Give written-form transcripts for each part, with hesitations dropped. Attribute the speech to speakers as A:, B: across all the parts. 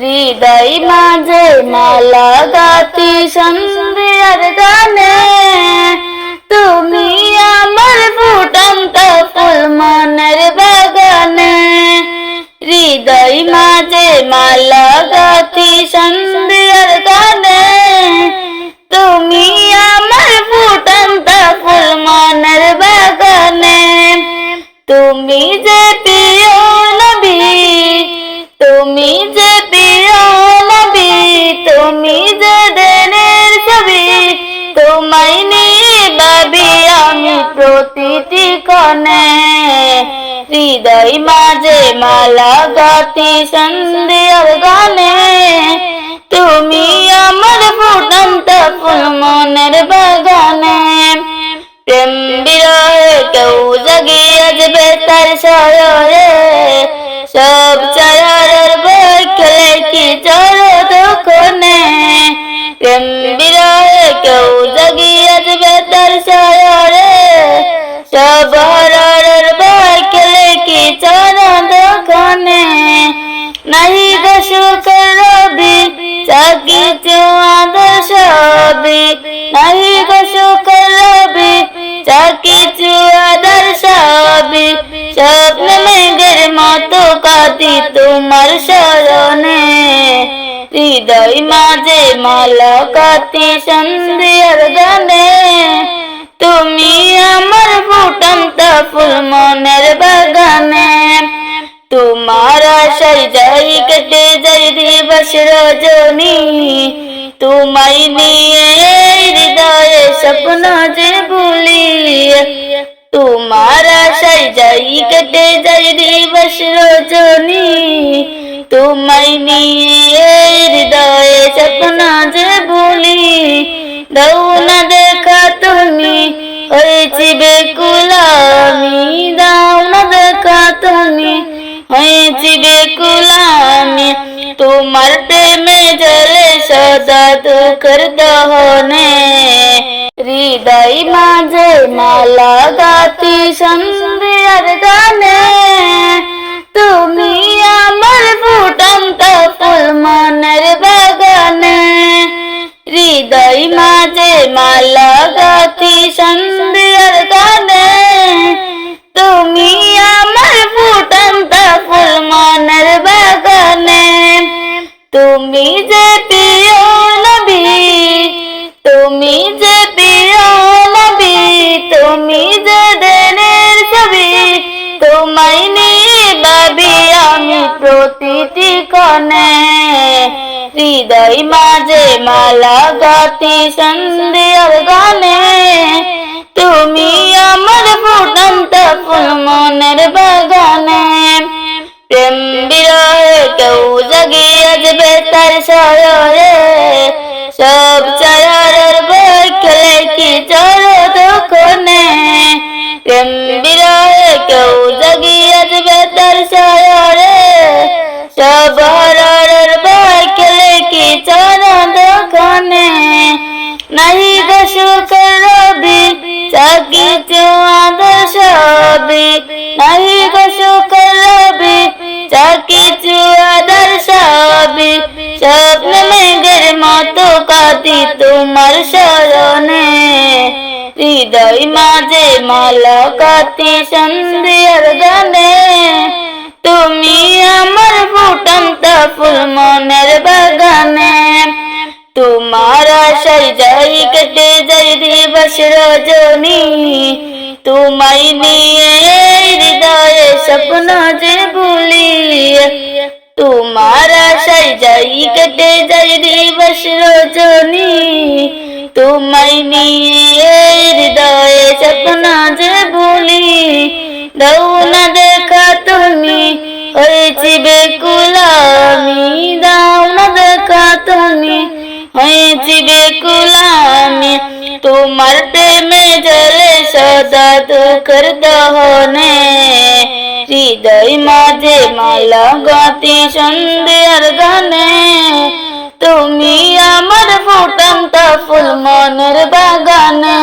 A: হৃদয় মাঝে মালা গাতি সন্ধ্যার গানে, তুমি আমার ফুটন্ত ফুল মনের বাগানে। হৃদয় মাঝে মালা গাতি সন্ধ্যার গানে, তুমি আমার ফুটন্ত ফুল মনের বাগানে। তুমি যে প্রিয় নবী, তুমি যে প্রিয় নবী, তুমি যে দিনের ছবি, তোমায় নিয়ে ভাবি আমি প্রতিটি ক্ষণে। হৃদয় মাঝে মালা গাতি সন্ধ্যার গানে, তুমি আমার ফুটন্ত ফুল মনের বাগানে। প্রেম বিরহে কেউ জাগিয়ে আসবে তার শহরে, সব চারার বই খেলে কি চলো দোকানে। প্রেম বিরহে কেউ জাগিয়ে আসবে তার শহরে, সব হরের বই খেলে কি চলো দোকানে। নাহি গো সুখের রবি চাকি চুয়াদের সবই, নাহি গো সুখের রবি চাকি চুয়াদের সবই। স্বপ্ন মেঘের মতো কাঁদি তোমার শরণে, হৃদয় মাঝে মালা গাতি সন্ধ্যার গানে, তুমি আমার ফুটন্ত ফুল মনের বাগানে। তোমার আশায় যাই কেটে যাই দিবস রজনী, তোমায় নিয়ে হৃদয়ে স্বপ্ন যে ভুলি। তোমার আশায় যাই কেটে যাই দিবস রজনী, তোমায় নিয়ে হৃদয়ে স্বপ্ন যে ভুলি। দাও না দেখা তুমি হয়েছি বেকুল আমি, দাও না দেখা তুমি হয়েছি বেকুল আমি। তোমার প্রেমে জ্বলে সদা দুঃখের দহনে, হৃদয় মাঝে মালা গাতি সন্ধ্যার গানে, তুমি আমার ফুটন্ত ফুল মনের বাগানে। হৃদয় মাঝে মালা গাতি সন্ধ্যার গানে, তুমি আমার ফুটন্ত ফুল মনের বাগানে। তুমি যে প্রিয় নবী, তুমি যে প্রিয় নবী, তুমি যে দিনের ছবি, তোমায় নিয়ে ভাবি আমি প্রতিটি ক্ষণে। হৃদয় মাঝে মালা গাতি সন্ধ্যার গানে, তুমি আমার ফুটন্ত ফুল মনের বাগানে। প্রেম বিরহে কেউ জাগিয়ে আসবে তার শহরে, সব চারার বই খেলে কি চলো দোকানে। প্রেম বিরহে কেউ জাগিয়ে আসবে তার শহরে, সব হরের বই খেলে কি চলো দোকানে। নাহি গো সুখের রবি চাকি চুয়াদের সবই, নাহি গো সুখের রবি চাকি চুয়াদের সবই। স্বপ্ন মেঘের মতো কাঁদি তোমার শরণে, হৃদয় মাঝে মালা গাতি সন্ধ্যার গানে, তুমি আমার ফুটন্ত ফুল মনের বাগানে। তোমার আশায় যাই কেটে যাই দিবস রজনী, তোমায় নিয়ে হৃদয়ে স্বপ্ন যে ভুলি। তোমার আশায় যাই কেটে যাই দিবস রজনী, তোমায় নিয়ে হৃদয়ে স্বপ্ন যে ভুলি। দাও না দেখা তুমি হয়েছি বেকুল আমি, দাও না দেখা তুমি হয়েছি বেকুল আমি। তোমার প্রেমে জ্বলে সদা দুঃখের দহনে, হৃদয় মাঝে মালা গাতি সন্ধ্যার গানে, তুমি আমার ফুটন্ত ফুল মনের বাগানে।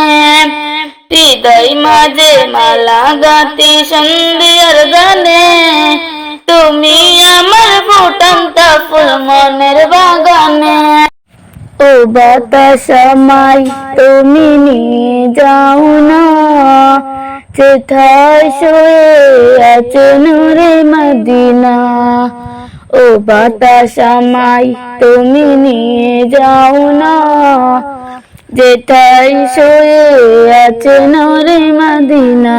A: হৃদয় মাঝে মালা গাতি সন্ধ্যার গানে, তুমি আমার ফুটন্ত ফুল মনের ও বাতাস আমায় তুমি নিয়ে যাও না, যেথায় শুয়ে আছে নূরে মদিনা। ও বাতাস আমায় তুমি নিয়ে যাও না, যেথায় শুয়ে আছে নূরে মদিনা।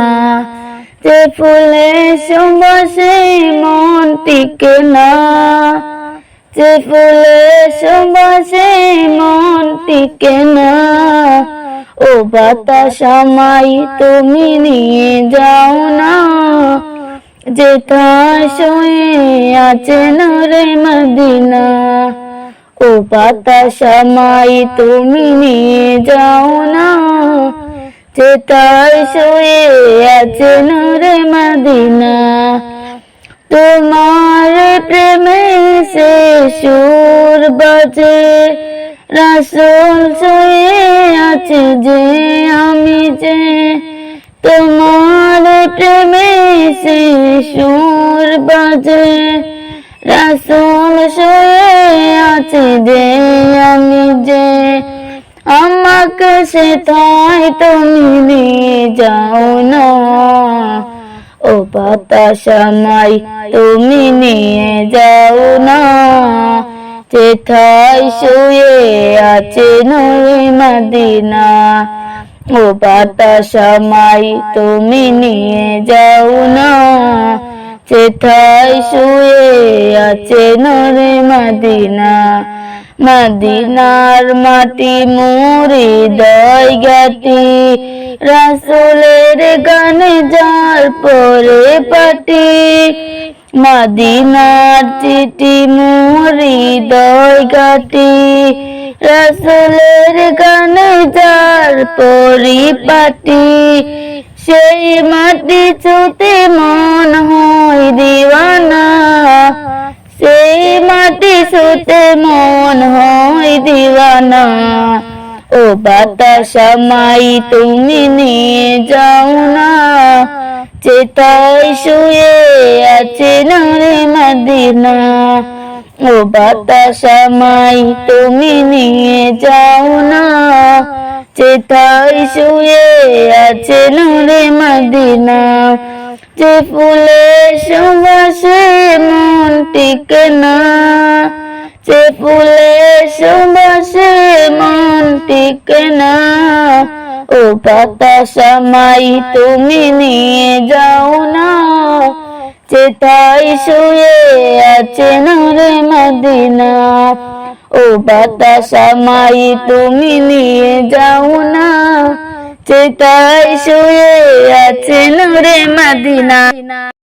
A: যে ফুলে সুবাসে মন টিকে না, যে ফুলে সুবাসে মন টিকে না। ও বাতাস আমায় তুমি নিয়ে যাও না, যেথায় শুয়ে আছে নূরে মদিনা। ও বাতাস আমায় তুমি নিয়ে যাও না, যেথায় শুয়ে আছে নূরে মদিনা। তোমার প্রেমে সে সুর বাজে, রাসূল শুয়ে আছে যে আমি যে। তোমার প্রেমে সে সুর বাজে, রাসূল শুয়ে আছে যে আমি যে। আমাকে সেথায় তুমি নিয়ে যাও না, ও বাতাস আমায় তুমি নিয়ে যাও না, যেথায় শুয়ে আছে নূরে মদিনা। ও বাতাস আমায় তুমি নিয়ে যাও না, যেথায় শুয়ে আছে নূরে মদিনা। মদিনার মাটি মোর হৃদয় গাতি, রাসূলের গানে যার পরে পাটি। মদিনার চিঠি মোর হৃদয় গাতি, রাসূলের গানে যার পরিপাটি। সেই মাটি ছুঁতে মন হয় দিওয়ানা, সেই মাটি ছুঁতে মন হয় দিওয়ানা। ও বাতাস আমায় তুমি নিয়ে যাও না, যেথায় শুয়ে আছে নূরে মদিনা। ও বাতাস আমায় তুমি নিয়ে যাও না, যেথায় শুয়ে আছে নূরে মদিনা। যে ফুলে সুবাসে মন টিকে না, যে ফুলে সুবাসে মন টিকে না। ও বাতাস আমায় তুমি নিয়ে যাও না, যেথায় শুয়ে আছে নূরে মদিনা। ও বাতাস আমায় তুমি নিয়ে যাও না, যেথায় শুয়ে আছে নূরে মদিনা।